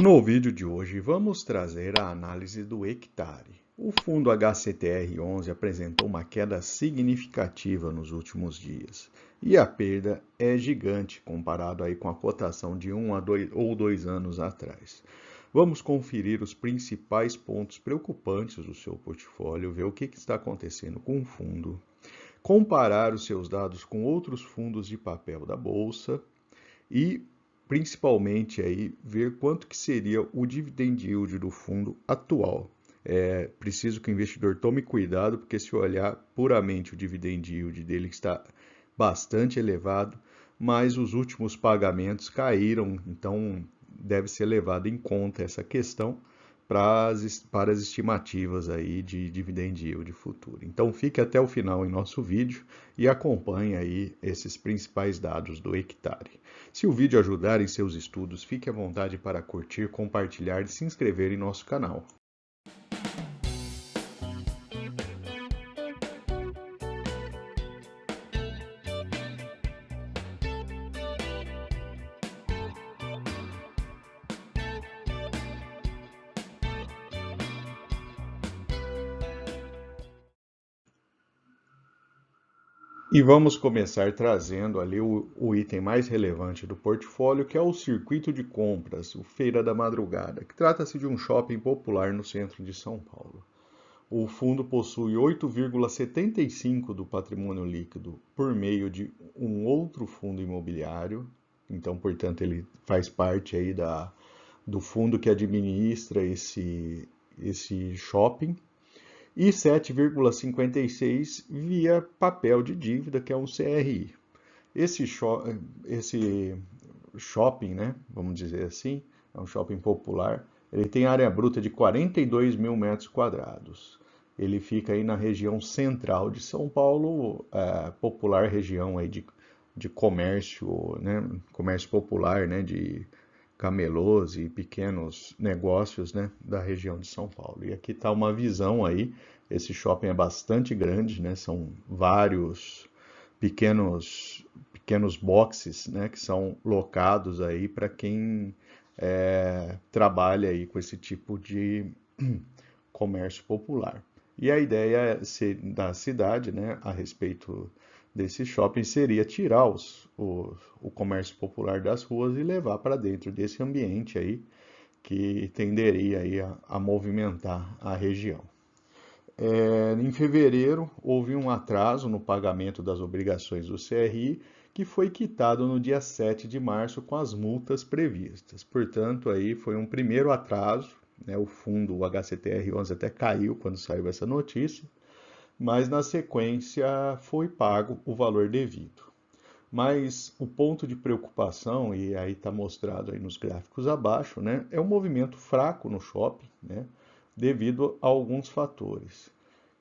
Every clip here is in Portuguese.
No vídeo de hoje, vamos trazer a análise do hectare. O fundo HCTR11 apresentou uma queda significativa nos últimos dias e a perda é gigante comparado aí com a cotação de 1 ou 2 anos atrás. Vamos conferir os principais pontos preocupantes do seu portfólio, ver o que está acontecendo com o fundo, comparar os seus dados com outros fundos de papel da bolsa e principalmente aí ver quanto que seria o dividend yield do fundo atual. É preciso que o investidor tome cuidado, porque se olhar puramente o dividend yield dele está bastante elevado, mas os últimos pagamentos caíram, então deve ser levado em conta essa questão para as estimativas aí de dividend yield futuro. Então fique até o final em nosso vídeo e acompanhe aí esses principais dados do hectare. Se o vídeo ajudar em seus estudos, fique à vontade para curtir, compartilhar e se inscrever em nosso canal. E vamos começar trazendo ali o item mais relevante do portfólio, que é o circuito de compras, o Feira da Madrugada, que trata-se de um shopping popular no centro de São Paulo. O fundo possui 8,75% do patrimônio líquido por meio de um outro fundo imobiliário, então, portanto, ele faz parte aí do fundo que administra esse shopping, e 7,56 via papel de dívida, que é um CRI. Esse, esse shopping, né, vamos dizer assim, é um shopping popular, ele tem área bruta de 42 mil metros quadrados. Ele fica aí na região central de São Paulo, popular região aí de comércio, né, comércio popular, né, de camelôs e pequenos negócios, né, da região de São Paulo. E aqui está uma visão aí, esse shopping é bastante grande, né, são vários pequenos boxes, né, que são locados aí para quem trabalha aí com esse tipo de comércio popular. E a ideia da cidade, né, a respeito desse shopping seria tirar o comércio popular das ruas e levar para dentro desse ambiente aí que tenderia aí a movimentar a região. Em fevereiro, houve um atraso no pagamento das obrigações do CRI, que foi quitado no dia 7 de março com as multas previstas. Portanto, aí foi um primeiro atraso, né? O fundo, o HCTR11 até caiu quando saiu essa notícia, mas na sequência foi pago o valor devido. Mas o ponto de preocupação, e aí está mostrado aí nos gráficos abaixo, né, é um movimento fraco no shopping, né, devido a alguns fatores,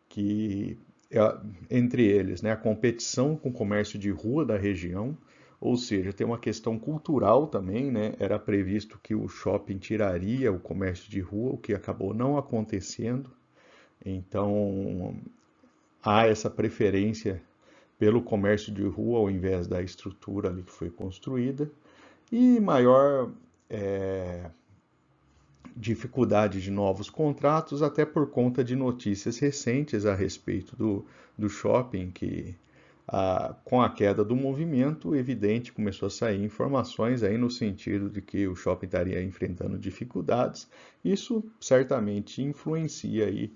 que entre eles, né, a competição com o comércio de rua da região, ou seja, tem uma questão cultural também, né, era previsto que o shopping tiraria o comércio de rua, o que acabou não acontecendo, então há essa preferência pelo comércio de rua ao invés da estrutura ali que foi construída e maior dificuldade de novos contratos, até por conta de notícias recentes a respeito do shopping, que com a queda do movimento, evidente, começou a sair informações aí no sentido de que o shopping estaria enfrentando dificuldades. Isso certamente influencia aí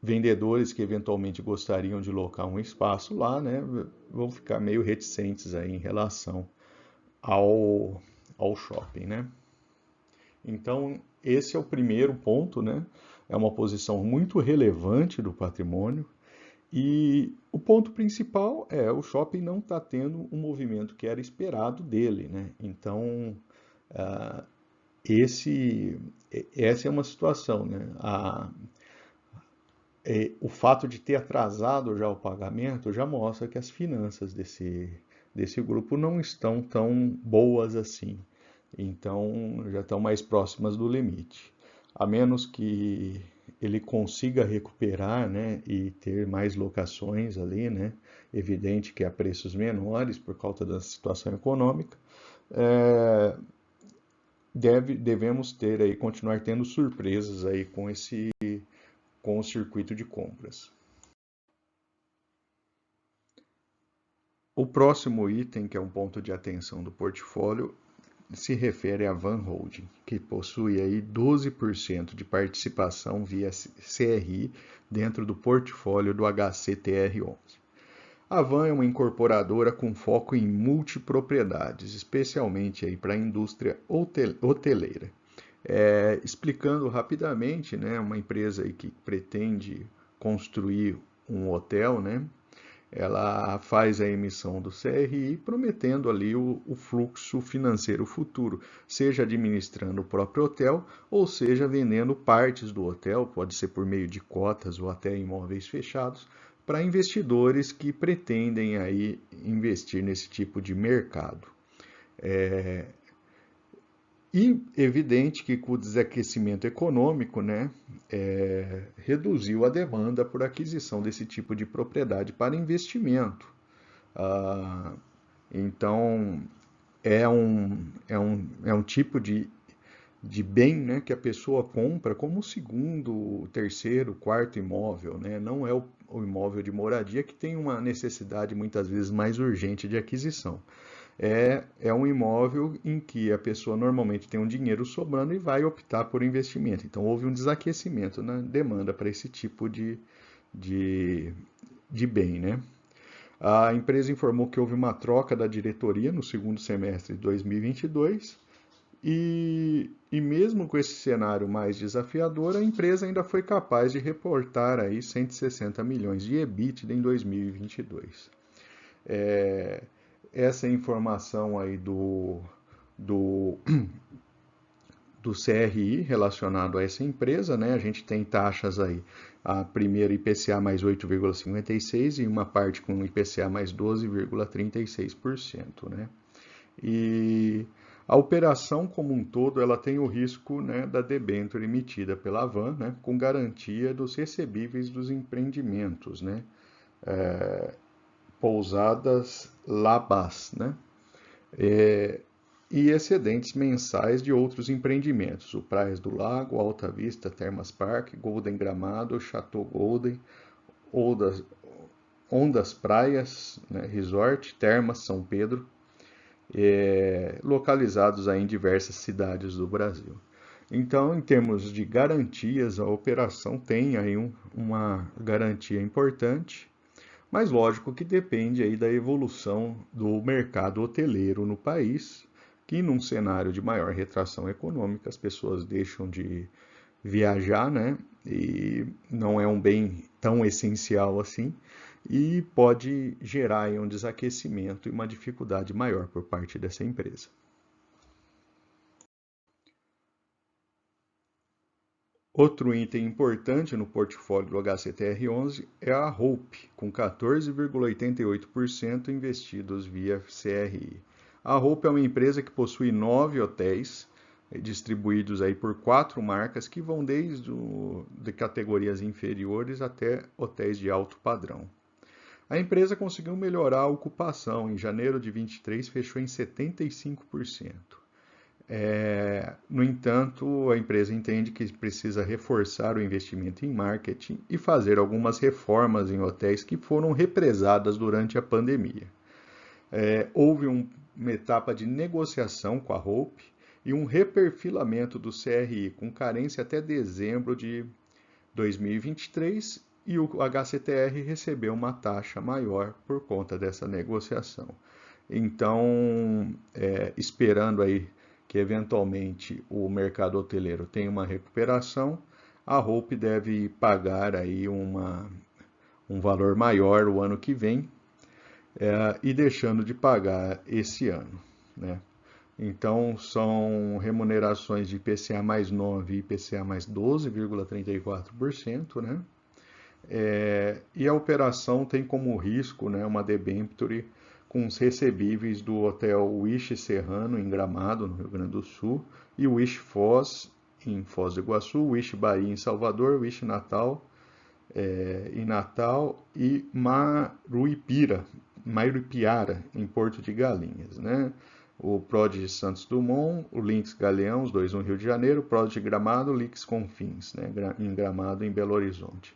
vendedores que eventualmente gostariam de locar um espaço lá, né, vão ficar meio reticentes aí em relação ao shopping, né? Então, esse é o primeiro ponto, né? É uma posição muito relevante do patrimônio. E o ponto principal é o shopping não está tendo o movimento que era esperado dele, né? Então, essa é uma situação, né? O fato de ter atrasado já o pagamento já mostra que as finanças desse grupo não estão tão boas assim. Então, já estão mais próximas do limite. A menos que ele consiga recuperar, né, e ter mais locações ali, né, evidente que a preços menores por causa da situação econômica, devemos ter aí, continuar tendo surpresas aí com o circuito de compras. O próximo item, que é um ponto de atenção do portfólio, se refere à Van Holding, que possui aí 12% de participação via CRI dentro do portfólio do HCTR11. A Van é uma incorporadora com foco em multipropriedades, especialmente aí para a indústria hoteleira. Explicando rapidamente, né, uma empresa aí que pretende construir um hotel, né, ela faz a emissão do CRI prometendo ali o fluxo financeiro futuro, seja administrando o próprio hotel ou seja vendendo partes do hotel, pode ser por meio de cotas ou até imóveis fechados, para investidores que pretendem aí investir nesse tipo de mercado. E evidente que com o desaquecimento econômico, né, reduziu a demanda por aquisição desse tipo de propriedade para investimento. Ah, então, é um tipo de bem, né, que a pessoa compra como segundo, terceiro, quarto imóvel, né? Não é o imóvel de moradia que tem uma necessidade muitas vezes mais urgente de aquisição. É um imóvel em que a pessoa normalmente tem um dinheiro sobrando e vai optar por investimento. Então, houve um desaquecimento na demanda para esse tipo de, de bem, né? A empresa informou que houve uma troca da diretoria no segundo semestre de 2022 e mesmo com esse cenário mais desafiador, a empresa ainda foi capaz de reportar aí 160 milhões de EBITDA em 2022. Essa informação aí do, do CRI relacionado a essa empresa, né? A gente tem taxas aí, a primeira IPCA mais 8,56 e uma parte com IPCA mais 12,36%, né? E a operação como um todo, ela tem o risco, né, da debênture emitida pela Van, né, com garantia dos recebíveis dos empreendimentos, né? Pousadas Labas, né? E excedentes mensais de outros empreendimentos, o Praias do Lago, Alta Vista, Termas Park, Golden Gramado, Chateau Golden, Ondas, Ondas Praias, né, Resort, Termas São Pedro, localizados aí em diversas cidades do Brasil. Então, em termos de garantias, a operação tem aí uma garantia importante, mas lógico que depende aí da evolução do mercado hoteleiro no país, que num cenário de maior retração econômica as pessoas deixam de viajar, né? E não é um bem tão essencial assim, e pode gerar aí um desaquecimento e uma dificuldade maior por parte dessa empresa. Outro item importante no portfólio do HCTR11 é a Hope, com 14,88% investidos via CRI. A Hope é uma empresa que possui 9 hotéis, distribuídos aí por 4 marcas que vão desde de categorias inferiores até hotéis de alto padrão. A empresa conseguiu melhorar a ocupação. Em janeiro de 23 fechou em 75%. No entanto, a empresa entende que precisa reforçar o investimento em marketing e fazer algumas reformas em hotéis que foram represadas durante a pandemia. Houve uma etapa de negociação com a Hope e um reperfilamento do CRI com carência até dezembro de 2023 e o HCTR recebeu uma taxa maior por conta dessa negociação. Então, esperando aí que eventualmente o mercado hoteleiro tenha uma recuperação, a Hope deve pagar aí um valor maior o ano que vem, e deixando de pagar esse ano, né? Então, são remunerações de IPCA mais 9 e IPCA mais 12,34%, né? E a operação tem como risco, né, uma debênture com os recebíveis do Hotel Wish Serrano, em Gramado, no Rio Grande do Sul, e o Wish Foz, em Foz do Iguaçu, Wish Bahia, em Salvador, Wish Natal, em Natal, e Maruipiara, em Porto de Galinhas, né? o PROD de Santos Dumont, o Lynx Galeão, os dois no Rio de Janeiro, o PROD de Gramado, o Lynx Confins, né, em Gramado, em Belo Horizonte.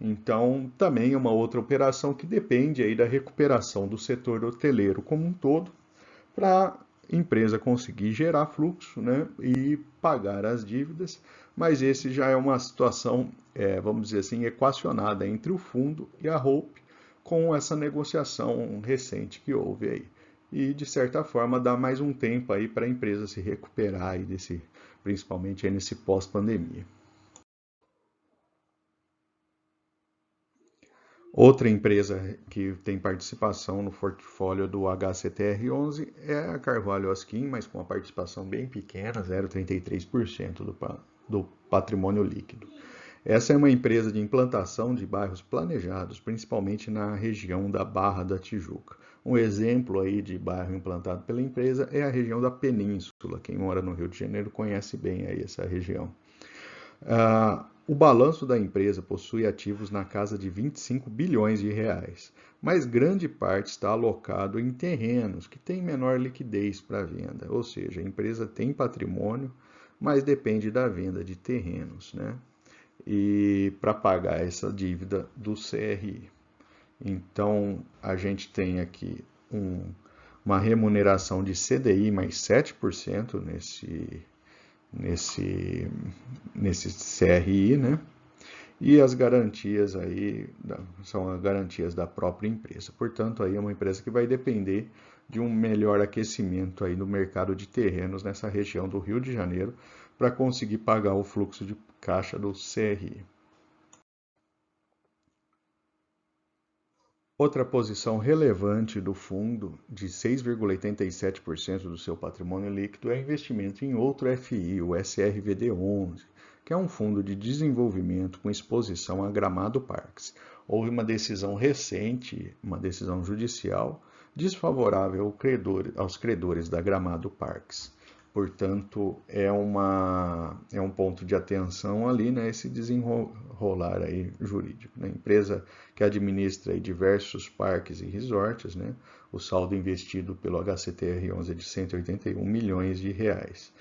Então, também é uma outra operação que depende aí da recuperação do setor hoteleiro como um todo, para a empresa conseguir gerar fluxo, né, e pagar as dívidas, mas esse já é uma situação, vamos dizer assim, equacionada entre o fundo e a Hope, com essa negociação recente que houve aí. E, de certa forma, dá mais um tempo aí para a empresa se recuperar aí principalmente aí nesse pós-pandemia. Outra empresa que tem participação no portfólio do HCTR11 é a Carvalho Askin, mas com uma participação bem pequena, 0,33% do patrimônio líquido. Essa é uma empresa de implantação de bairros planejados, principalmente na região da Barra da Tijuca. Um exemplo aí de bairro implantado pela empresa é a região da Península. Quem mora no Rio de Janeiro conhece bem aí essa região. O balanço da empresa possui ativos na casa de 25 bilhões de reais, mas grande parte está alocado em terrenos que têm menor liquidez para venda, ou seja, a empresa tem patrimônio, mas depende da venda de terrenos, né? E para pagar essa dívida do CRI. Então, a gente tem aqui uma remuneração de CDI mais 7% nesse CRI, né? E as garantias aí são as garantias da própria empresa. Portanto, aí é uma empresa que vai depender de um melhor aquecimento aí no mercado de terrenos nessa região do Rio de Janeiro para conseguir pagar o fluxo de caixa do CRI. Outra posição relevante do fundo, de 6,87% do seu patrimônio líquido, é investimento em outro FI, o SRVD11, que é um fundo de desenvolvimento com exposição a Gramado Parques. Houve uma decisão recente, uma decisão judicial, desfavorável aos credores da Gramado Parques. Portanto, é um ponto de atenção ali, né, esse desenrolar aí jurídico. Né? Empresa que administra aí diversos parques e resorts, né? O saldo investido pelo HCTR11 é de 181 milhões de reais.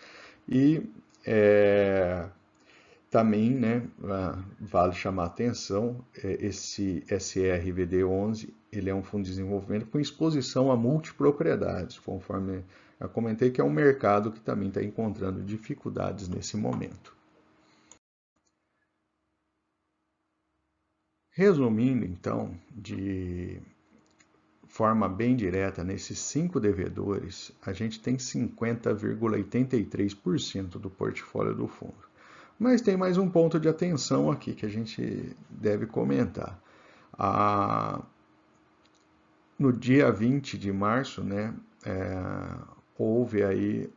E também, né, vale chamar a atenção, esse SRVD11, ele é um fundo de desenvolvimento com exposição a multipropriedades, conforme eu comentei, que é um mercado que também está encontrando dificuldades nesse momento. Resumindo, então, de forma bem direta, nesses 5 devedores, a gente tem 50,83% do portfólio do fundo. Mas tem mais um ponto de atenção aqui que a gente deve comentar. No dia 20 de março, né, houve aí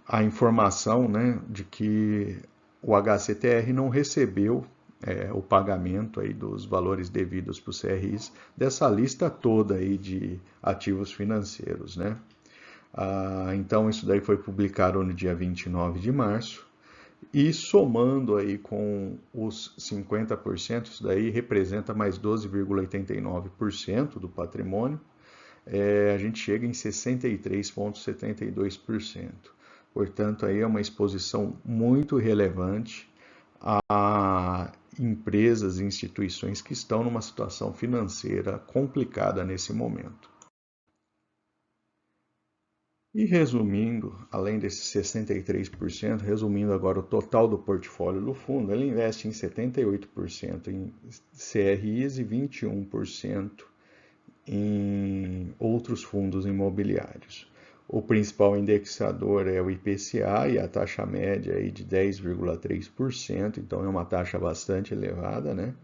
a informação, né, de que o HCTR não recebeu o pagamento aí dos valores devidos para os CRIs dessa lista toda aí de ativos financeiros, né? Então isso daí foi publicado no dia 29 de março e somando aí com os 50%, isso daí representa mais 12,89% do patrimônio, a gente chega em 63,72%. Portanto, aí é uma exposição muito relevante a empresas e instituições que estão numa situação financeira complicada nesse momento. E resumindo, além desses 63%, resumindo agora o total do portfólio do fundo, ele investe em 78% em CRIs e 21% em outros fundos imobiliários. O principal indexador é o IPCA e a taxa média aí de 10,3%, então é uma taxa bastante elevada, né?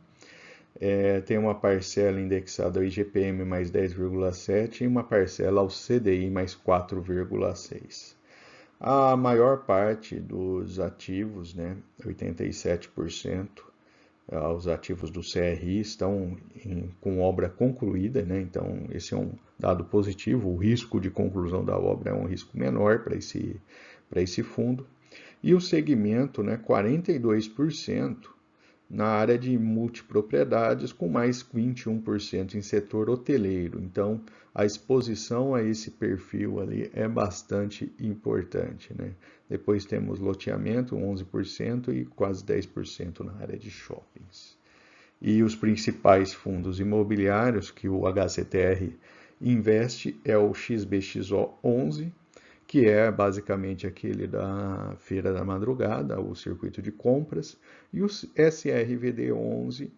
Tem uma parcela indexada ao IGPM mais 10,7% e uma parcela ao CDI mais 4,6%. A maior parte dos ativos, né, 87%, os ativos do CRI estão com obra concluída, né? Então esse é um dado positivo, o risco de conclusão da obra é um risco menor para esse fundo. E o segmento, né, 42% na área de multipropriedades, com mais 21% em setor hoteleiro. Então, a exposição a esse perfil ali é bastante importante, né? Depois temos loteamento, 11% e quase 10% na área de shoppings. E os principais fundos imobiliários que o HCTR investe é o XBXO 11, que é basicamente aquele da Feira da Madrugada, o circuito de compras, e o SRVD 11,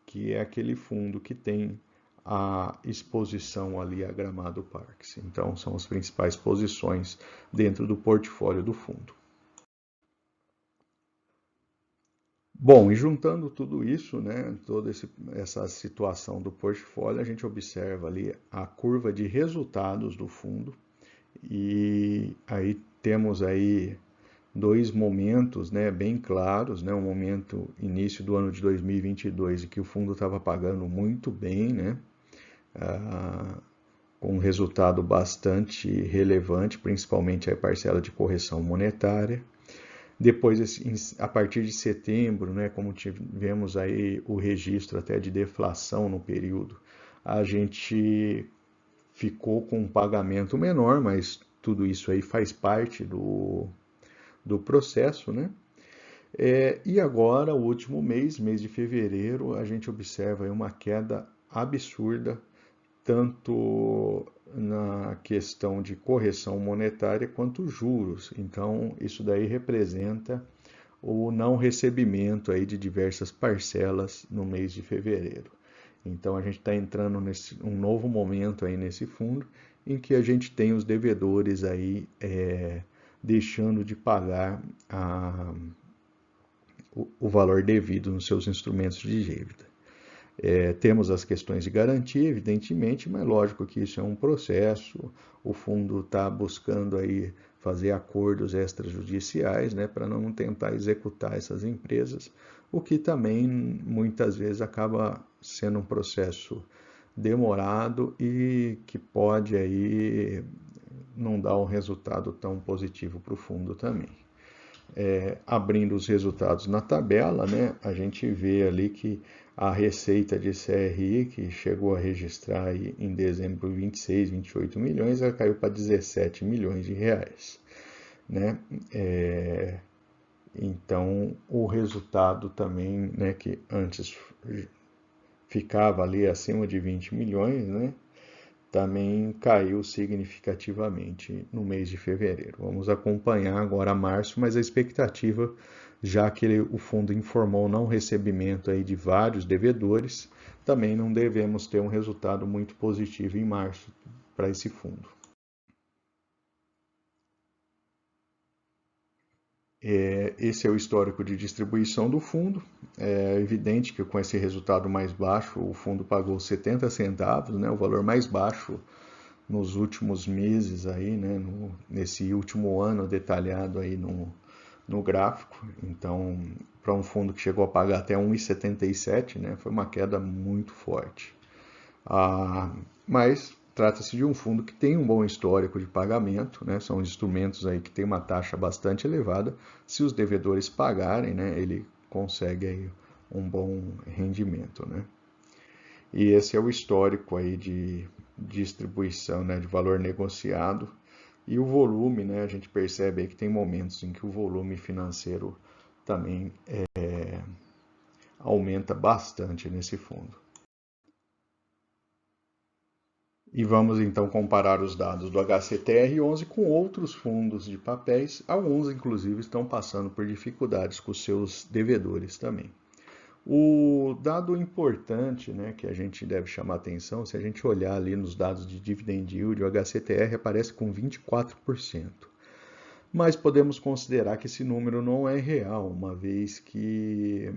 que é aquele fundo que tem a exposição ali a Gramado Parques. Então, são as principais posições dentro do portfólio do fundo. Bom, e juntando tudo isso, né, toda essa situação do portfólio, a gente observa ali a curva de resultados do fundo e aí temos aí dois momentos, né, bem claros, né, um momento início do ano de 2022 em que o fundo estava pagando muito bem, né, com um resultado bastante relevante, principalmente a parcela de correção monetária. Depois, a partir de setembro, né, como tivemos aí o registro até de deflação no período, a gente ficou com um pagamento menor, mas tudo isso aí faz parte do processo, né? E agora, o último mês de fevereiro, a gente observa aí uma queda absurda, tanto na questão de correção monetária quanto juros. Então, isso daí representa o não recebimento aí de diversas parcelas no mês de fevereiro. Então, a gente está entrando nesse um novo momento aí nesse fundo, em que a gente tem os devedores aí deixando de pagar o valor devido nos seus instrumentos de dívida. Temos as questões de garantia, evidentemente, mas lógico que isso é um processo. O fundo está buscando aí fazer acordos extrajudiciais, né, para não tentar executar essas empresas, o que também muitas vezes acaba sendo um processo demorado e que pode aí não dar um resultado tão positivo para o fundo também. Abrindo os resultados na tabela, né, a gente vê ali que a receita de CRI, que chegou a registrar aí em dezembro 26, 28 milhões, ela caiu para 17 milhões de reais, né? Então, o resultado também, né, que antes ficava ali acima de 20 milhões, né, também caiu significativamente no mês de fevereiro. Vamos acompanhar agora março, mas a expectativa, já que o fundo informou não recebimento aí de vários devedores, também não devemos ter um resultado muito positivo em março para esse fundo. Esse é o histórico de distribuição do fundo. É evidente que com esse resultado mais baixo, o fundo pagou 70 centavos, né, o valor mais baixo nos últimos meses aí, né, nesse último ano detalhado aí no gráfico. Então, para um fundo que chegou a pagar até 1,77, né, foi uma queda muito forte. Mas trata-se de um fundo que tem um bom histórico de pagamento, né, são instrumentos aí que tem uma taxa bastante elevada. Se os devedores pagarem, né, ele consegue aí um bom rendimento, né? E esse é o histórico aí de distribuição, né, de valor negociado. E o volume, né, a gente percebe aí que tem momentos em que o volume financeiro também aumenta bastante nesse fundo. E vamos então comparar os dados do HCTR11 com outros fundos de papéis. Alguns, inclusive, estão passando por dificuldades com os seus devedores também. O dado importante, né, que a gente deve chamar atenção, se a gente olhar ali nos dados de dividend yield, o HCTR aparece com 24%. Mas podemos considerar que esse número não é real, uma vez que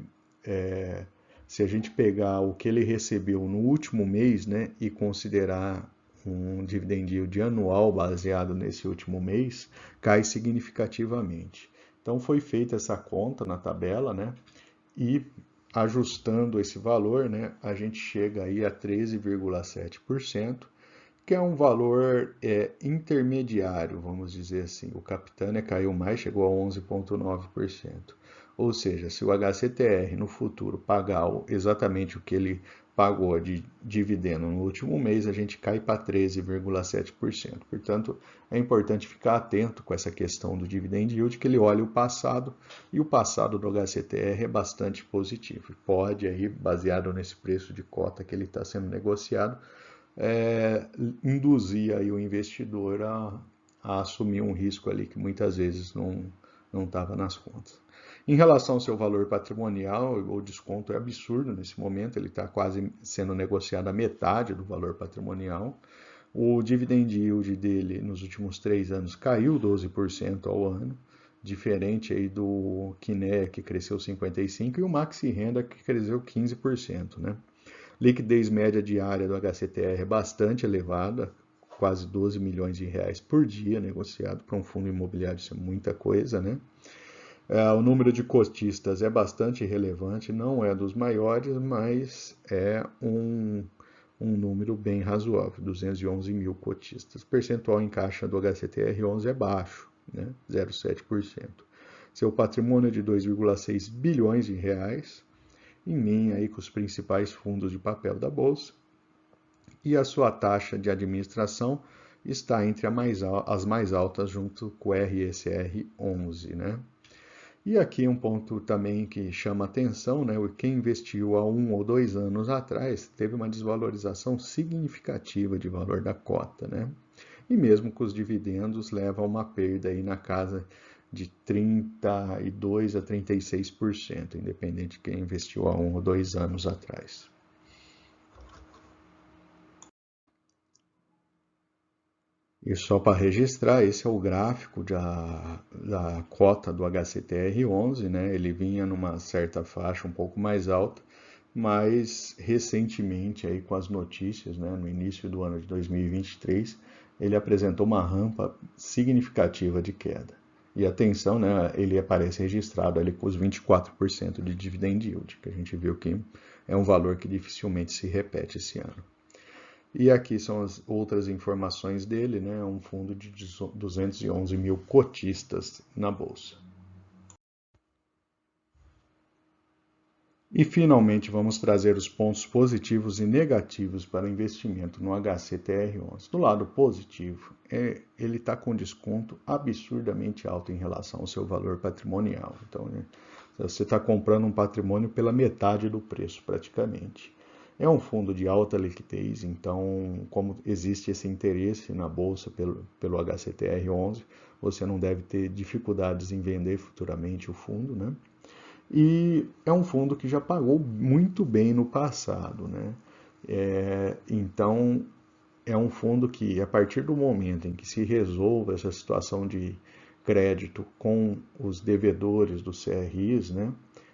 se a gente pegar o que ele recebeu no último mês, né, e considerar um dividend yield anual baseado nesse último mês, cai significativamente. Então foi feita essa conta na tabela, né, e ajustando esse valor, né, a gente chega aí a 13,7%, que é um valor intermediário, vamos dizer assim. O Capitânia caiu mais, chegou a 11,9%. Ou seja, se o HCTR no futuro pagar exatamente o que ele pagou de dividendo no último mês, a gente cai para 13,7%. Portanto, é importante ficar atento com essa questão do dividend yield, que ele olha o passado, e o passado do HCTR é bastante positivo. Pode, aí, baseado nesse preço de cota que ele está sendo negociado, induzir aí o investidor a assumir um risco ali que muitas vezes não estava nas contas. Em relação ao seu valor patrimonial, o desconto é absurdo nesse momento, ele está quase sendo negociado a metade do valor patrimonial. O dividend yield dele nos últimos 3 anos caiu 12% ao ano, diferente aí do Kinea, que cresceu 55%, e o Maxi Renda, que cresceu 15%, né? Liquidez média diária do HCTR é bastante elevada, quase 12 milhões de reais por dia negociado para um fundo imobiliário, isso é muita coisa, né? O número de cotistas é bastante relevante, não é dos maiores, mas é um número bem razoável, 211 mil cotistas. O percentual em caixa do HCTR11 é baixo, né? 0,7%. Seu patrimônio é de 2,6 bilhões de reais, em linha aí com os principais fundos de papel da Bolsa, e a sua taxa de administração está entre as mais altas junto com o RSR 11, né? E aqui um ponto também que chama atenção, né? Quem investiu há 1 ou 2 anos atrás teve uma desvalorização significativa de valor da cota, né? E mesmo com os dividendos leva a uma perda aí na casa de 32 a 36%, independente de quem investiu há 1 ou 2 anos atrás. E só para registrar, esse é o gráfico da cota do HCTR11, né? Ele vinha numa certa faixa um pouco mais alta, mas recentemente, aí, com as notícias, né, no início do ano de 2023, ele apresentou uma rampa significativa de queda. E atenção, né, ele aparece registrado ali com os 24% de dividend yield, que a gente viu que é um valor que dificilmente se repete esse ano. E aqui são as outras informações dele, né? Um fundo de 211 mil cotistas na Bolsa. E finalmente vamos trazer os pontos positivos e negativos para o investimento no HCTR11. Do lado positivo, ele está com desconto absurdamente alto em relação ao seu valor patrimonial. Então, né, você está comprando um patrimônio pela metade do preço, praticamente. É um fundo de alta liquidez, então, como existe esse interesse na Bolsa pelo HCTR11, você não deve ter dificuldades em vender futuramente o fundo, né? E é um fundo que já pagou muito bem no passado, né? Então, é um fundo que, a partir do momento em que se resolva essa situação de crédito com os devedores dos CRIs, né?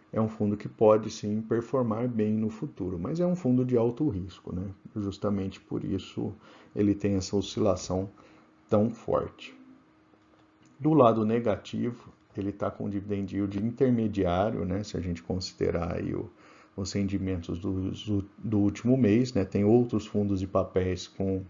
É um fundo que pode sim performar bem no futuro, mas é um fundo de alto risco, né? Justamente por isso ele tem essa oscilação tão forte. Do lado negativo, ele está com dividend yield intermediário, né? Se a gente considerar aí os rendimentos do último mês, né? Tem outros fundos de papéis com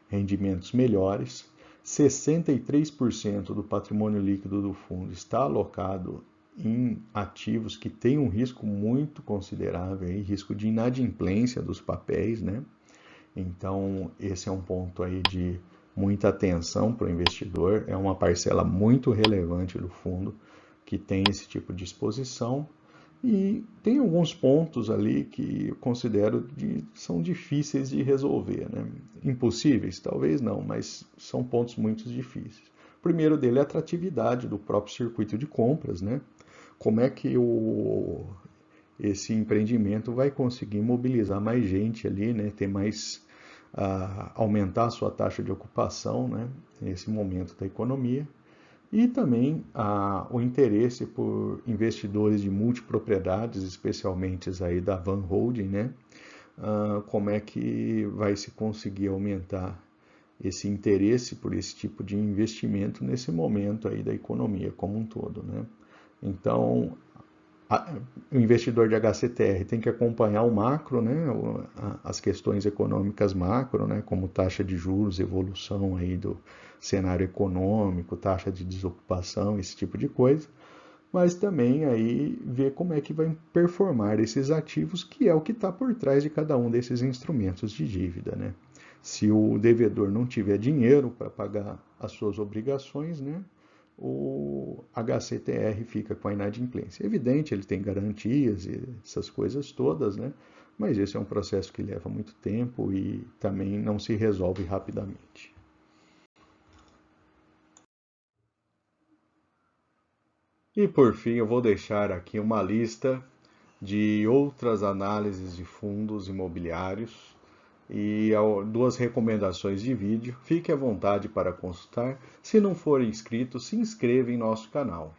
rendimentos melhores. 63% do patrimônio líquido do fundo está alocado em ativos que têm um risco muito considerável, aí, risco de inadimplência dos papéis, né? Então, esse é um ponto aí de muita atenção para o investidor, é uma parcela muito relevante do fundo que tem esse tipo de exposição, e tem alguns pontos ali que eu considero são difíceis de resolver, né? Impossíveis? Talvez não, mas são pontos muito difíceis. O primeiro dele é a atratividade do próprio circuito de compras, né? Como é que esse empreendimento vai conseguir mobilizar mais gente ali, né? Ter mais, aumentar a sua taxa de ocupação, né? Nesse momento da economia. E também o interesse por investidores de multipropriedades, especialmente aí da Van Holding, né? Como é que vai se conseguir aumentar esse interesse por esse tipo de investimento nesse momento aí da economia como um todo, né? Então, o investidor de HCTR tem que acompanhar o macro, né? As questões econômicas macro, né? Como taxa de juros, evolução aí do cenário econômico, taxa de desocupação, esse tipo de coisa. mas também aí ver como é que vai performar esses ativos, que é o que está por trás de cada um desses instrumentos de dívida, né? Se o devedor não tiver dinheiro para pagar as suas obrigações, né, o HCTR fica com a inadimplência. É evidente, ele tem garantias e essas coisas todas, né? Mas esse é um processo que leva muito tempo e também não se resolve rapidamente. E por fim, eu vou deixar aqui uma lista de outras análises de fundos imobiliários e duas recomendações de vídeo. Fique à vontade para consultar. Se não for inscrito, se inscreva em nosso canal.